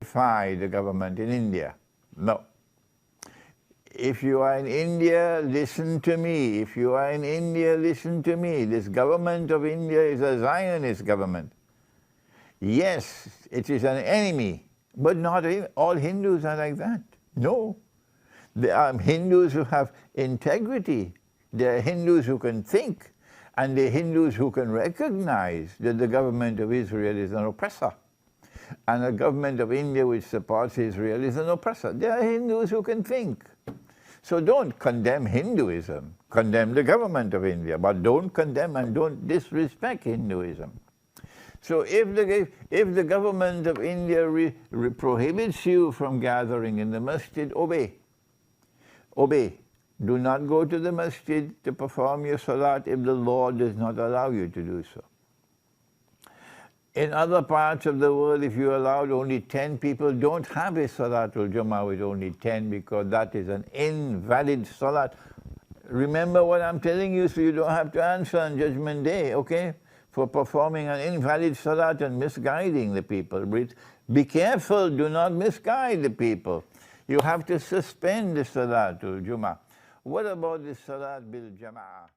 defy the government in India. No. If you are in India, listen to me. If you are in India, listen to me. This government of India is a Zionist government. Yes, it is an enemy, but not all Hindus are like that. No. There are Hindus who have integrity. There are Hindus who can think, and there are Hindus who can recognize that the government of Israel is an oppressor, and the government of India which supports Israel is an oppressor. There are Hindus who can think. So don't condemn Hinduism, condemn the government of India, but don't condemn and don't disrespect Hinduism. So if the government of India prohibits you from gathering in the masjid, obey. Obey. Do not go to the masjid to perform your salat if the law does not allow you to do so. In other parts of the world, if you allowed only 10 people, don't have a Salatul Jummah with only 10, because that is an invalid salat. Remember what I'm telling you, so you don't have to answer on Judgment Day, okay? For performing an invalid salat and misguiding the people. Be careful, do not misguide the people. You have to suspend the Salatul Jummah. What about the Salat bil Jama'ah?